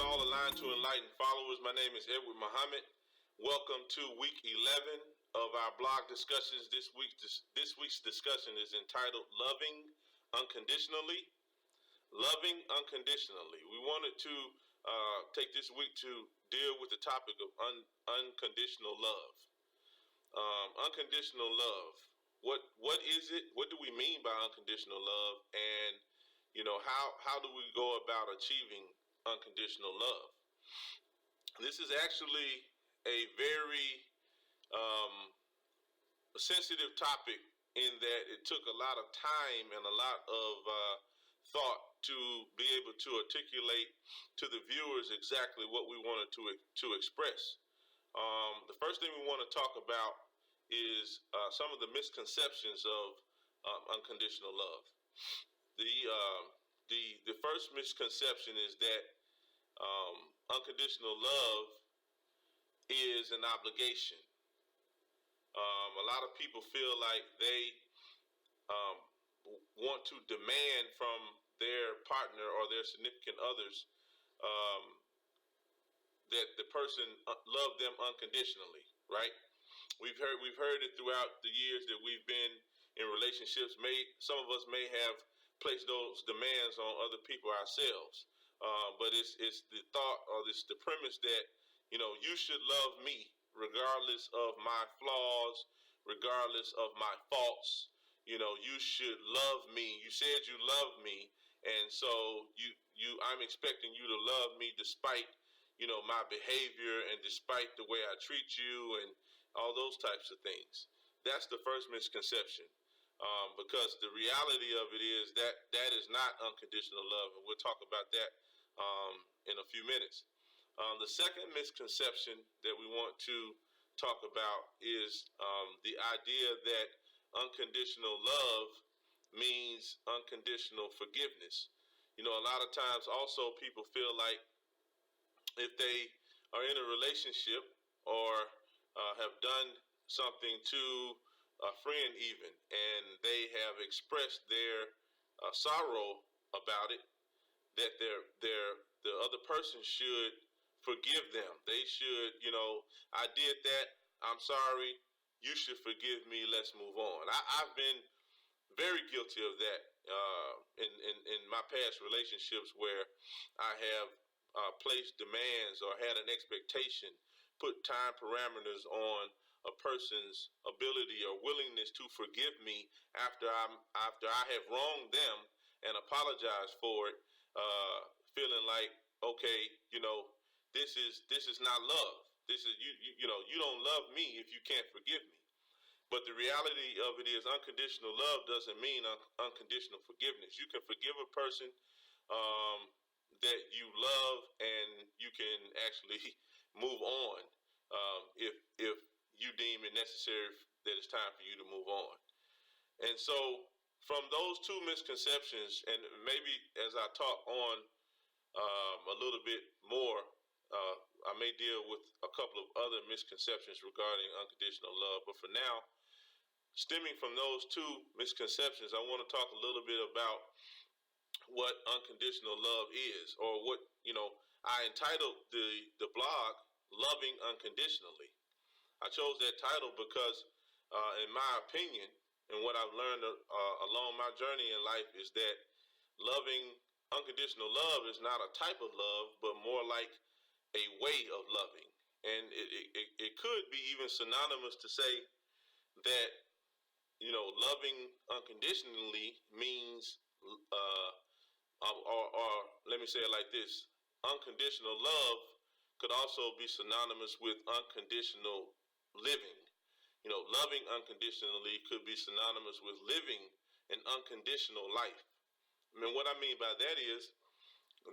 all Aligned to Enlighten followers. My name is Edward Muhammad. Welcome to week 11 of our blog discussions. This week's discussion is entitled Loving Unconditionally. Loving Unconditionally. We wanted to take this week to deal with the topic of unconditional love. Unconditional love. What is it? What do we mean by unconditional love? And how do we go about achieving unconditional love? This is actually a very sensitive topic in that it took a lot of time and a lot of thought to be able to articulate to the viewers exactly what we wanted to express. The first thing we want to talk about is some of the misconceptions of unconditional love. The first misconception is that unconditional love is an obligation. A lot of people feel like they want to demand from their partner or their significant others that the person love them unconditionally, right? We've heard it throughout the years that we've been in relationships. Some of us may have placed those demands on other people ourselves, but it's the thought, or it's the premise that you should love me regardless of my flaws, regardless of my faults. You should love me. You said you love me, and so I'm expecting you to love me despite my behavior and despite the way I treat you and all those types of things. That's the first misconception, because the reality of it is that is not unconditional love, and we'll talk about that in a few minutes. The second misconception that we want to talk about is the idea that unconditional love means unconditional forgiveness. A lot of times also people feel like if they are in a relationship or have done something to a friend even, and they have expressed their sorrow about it, that the other person should forgive them. They should, I did that, I'm sorry, you should forgive me, let's move on. I've been very guilty of that in my past relationships, where I have placed demands or had an expectation, put time parameters on a person's ability or willingness to forgive me after I have wronged them and apologize for it, feeling like, okay, this is not love. This is you don't love me if you can't forgive me. But the reality of it is, unconditional love doesn't mean unconditional forgiveness. You can forgive a person that you love, and you can actually move on if you deem it necessary that it's time for you to move on. And so, from those two misconceptions, and maybe as I talk on a little bit more, I may deal with a couple of other misconceptions regarding unconditional love. But for now, stemming from those two misconceptions, I want to talk a little bit about what unconditional love is, or what, I entitled the blog Loving Unconditionally. I chose that title because, in my opinion, and what I've learned along my journey in life, is that loving unconditional love is not a type of love, but more like a way of loving. And it could be even synonymous to say that, loving unconditionally means, or let me say it like this: unconditional love could also be synonymous with unconditional living. Loving unconditionally could be synonymous with living an unconditional life. What I mean by that is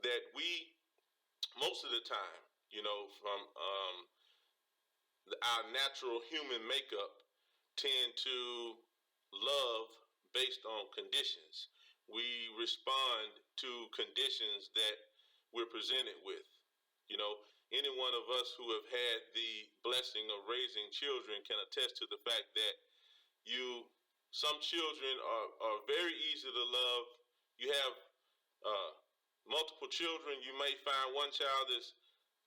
that we, most of the time, from our natural human makeup, tend to love based on conditions. We respond to conditions that we're presented with. Any one of us who have had the blessing of raising children can attest to the fact that some children are very easy to love. You have multiple children, you may find one child is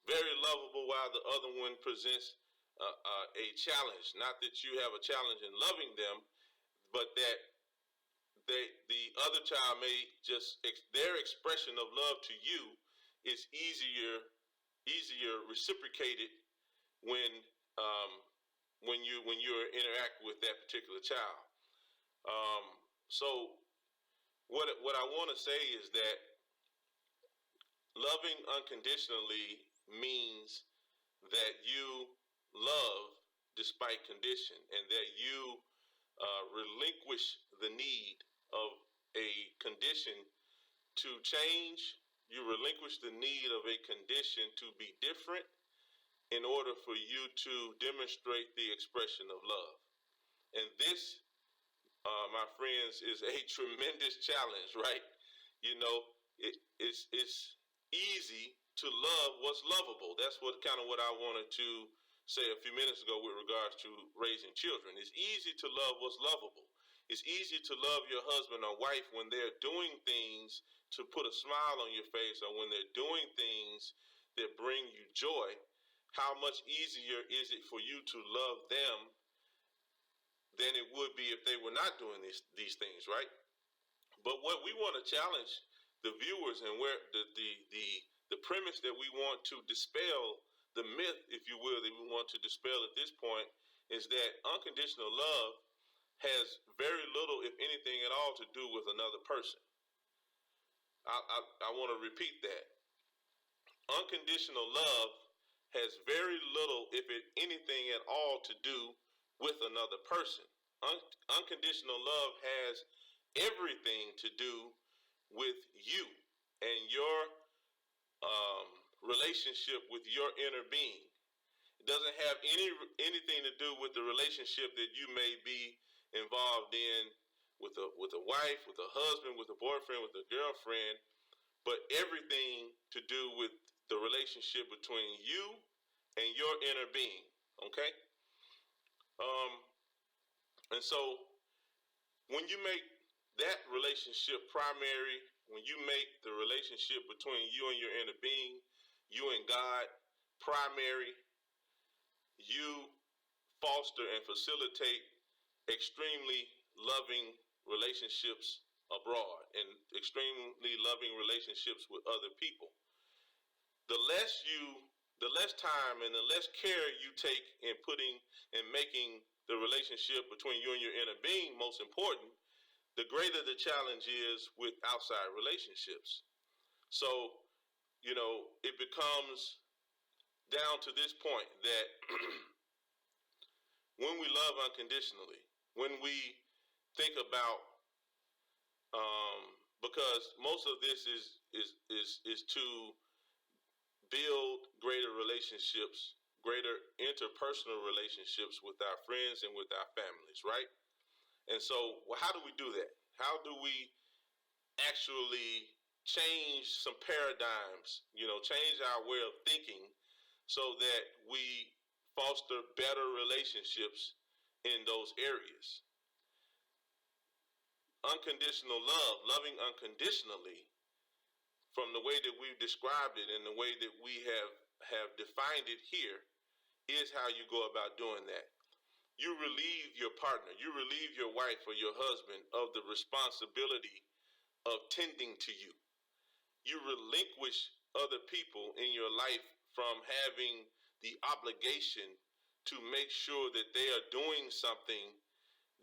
very lovable while the other one presents a challenge. Not that you have a challenge in loving them, but that the other child may just their expression of love to you is easier reciprocated when you're interacting with that particular child. So what I want to say is that loving unconditionally means that you love despite condition, and that you relinquish the need of a condition to change. You relinquish the need of a condition to be different in order for you to demonstrate the expression of love. And this, my friends, is a tremendous challenge, right? You know, it's easy to love what's lovable. That's what I wanted to say a few minutes ago with regards to raising children. It's easy to love what's lovable. It's easy to love your husband or wife when they're doing things to put a smile on your face, or when they're doing things that bring you joy. How much easier is it for you to love them than it would be if they were not doing these things, right? But what we want to challenge the viewers, and where the premise that we want to dispel, the myth, if you will, that we want to dispel at this point, is that unconditional love has very little, if anything at all, to do with another person. I want to repeat that. Unconditional love has very little, if anything at all, to do with another person. Unconditional love has everything to do with you and your relationship with your inner being. It doesn't have anything to do with the relationship that you may be involved in with a wife, with a husband, with a boyfriend, with a girlfriend, but everything to do with the relationship between you and your inner being. Okay? And so when you make that relationship primary, when you make the relationship between you and your inner being, you and God, primary, you foster and facilitate extremely loving relationships abroad and extremely loving relationships with other people. The less time and the less care you take in making the relationship between you and your inner being most important, the greater the challenge is with outside relationships. So, it becomes down to this point that when we love unconditionally, when we think about, because most of this is to build greater relationships, greater interpersonal relationships with our friends and with our families, right? And so, how do we do that? How do we actually change some paradigms, change our way of thinking so that we foster better relationships in those areas? Unconditional love, loving unconditionally, from the way that we've described it and the way that we have defined it here, is how you go about doing that. You relieve your partner, you relieve your wife or your husband of the responsibility of tending to you. You relinquish other people in your life from having the obligation to make sure that they are doing something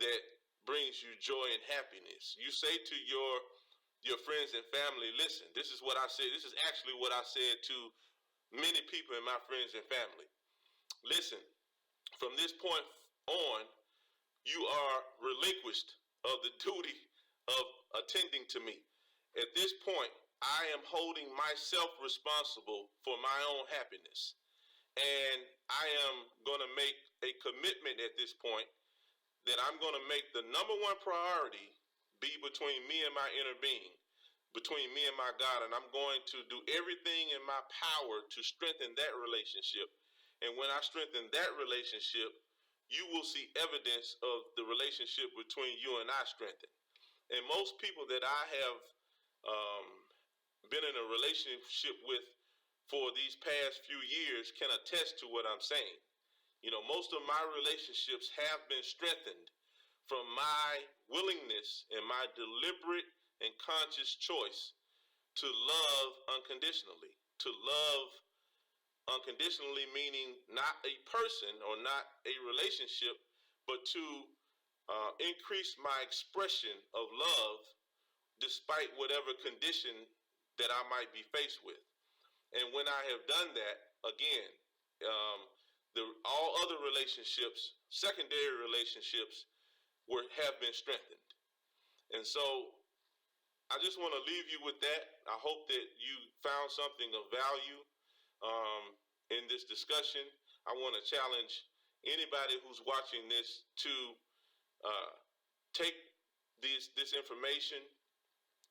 that brings you joy and happiness. You say to your friends and family, listen, this is what I said. This is actually what I said to many people in my friends and family. Listen, from this point on, you are relinquished of the duty of attending to me. At this point, I am holding myself responsible for my own happiness. And I am going to make a commitment at this point that I'm going to make the number one priority be between me and my inner being, between me and my God. And I'm going to do everything in my power to strengthen that relationship. And when I strengthen that relationship, you will see evidence of the relationship between you and I strengthen. And most people that I have been in a relationship with for these past few years can attest to what I'm saying. Most of my relationships have been strengthened from my willingness and my deliberate and conscious choice to love unconditionally. To love unconditionally meaning not a person or not a relationship, but to increase my expression of love despite whatever condition that I might be faced with. And when I have done that, again, all other relationships, secondary relationships, have been strengthened. And so I just want to leave you with that. I hope that you found something of value in this discussion. I want to challenge anybody who's watching this to take this information,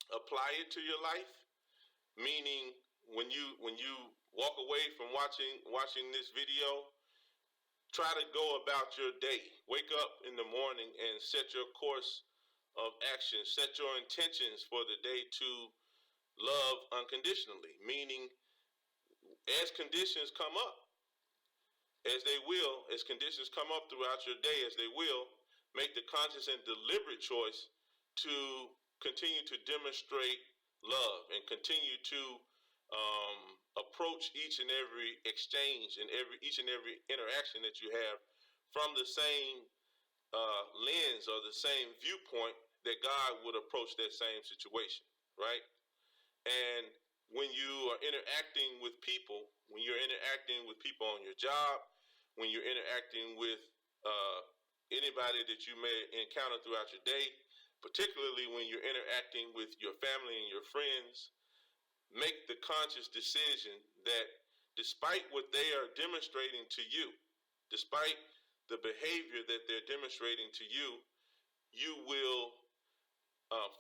apply it to your life. Meaning, when you walk away from watching this video, try to go about your day. Wake up in the morning and set your course of action. Set your intentions for the day to love unconditionally. Meaning, as conditions come up, as conditions come up throughout your day, as they will, make the conscious and deliberate choice to continue to demonstrate love and continue to approach each and every exchange and each and every interaction that you have from the same lens or the same viewpoint that God would approach that same situation, right? And when you are interacting with people, when you're interacting with people on your job, when you're interacting with anybody that you may encounter throughout your day, particularly when you're interacting with your family and your friends, make the conscious decision that despite what they are demonstrating to you, despite the behavior that they're demonstrating to you, you will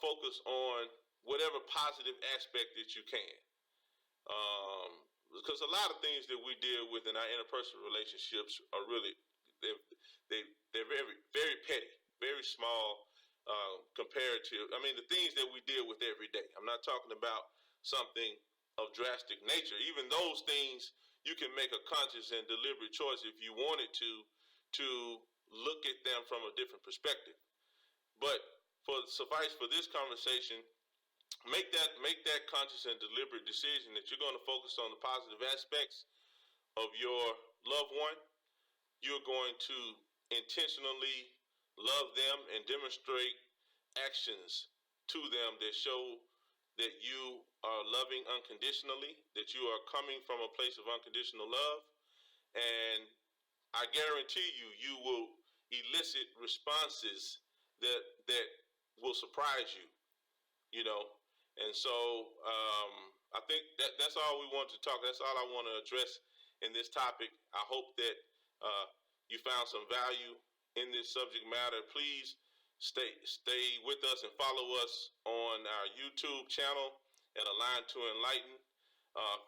focus on whatever positive aspect that you can. Because a lot of things that we deal with in our interpersonal relationships are really, they're very, very petty, very small compared to, the things that we deal with every day. I'm not talking about something of drastic nature. Even those things, you can make a conscious and deliberate choice if you wanted to look at them from a different perspective. But suffice for this conversation, make that conscious and deliberate decision that you're going to focus on the positive aspects of your loved one. You're going to intentionally love them and demonstrate actions to them that show that you are loving unconditionally, that you are coming from a place of unconditional love. And I guarantee you will elicit responses that will surprise you, And so I think that's all we want to talk. That's all I want to address in this topic. I hope that you found some value in this subject matter. Please stay with us and follow us on our YouTube channel at Align to Enlighten.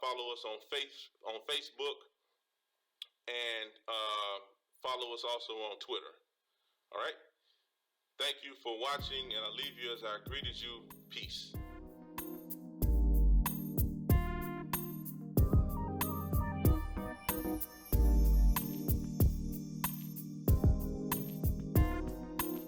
Follow us on Facebook, and follow us also on Twitter. All right. Thank you for watching, and I leave you as I greeted you. Peace.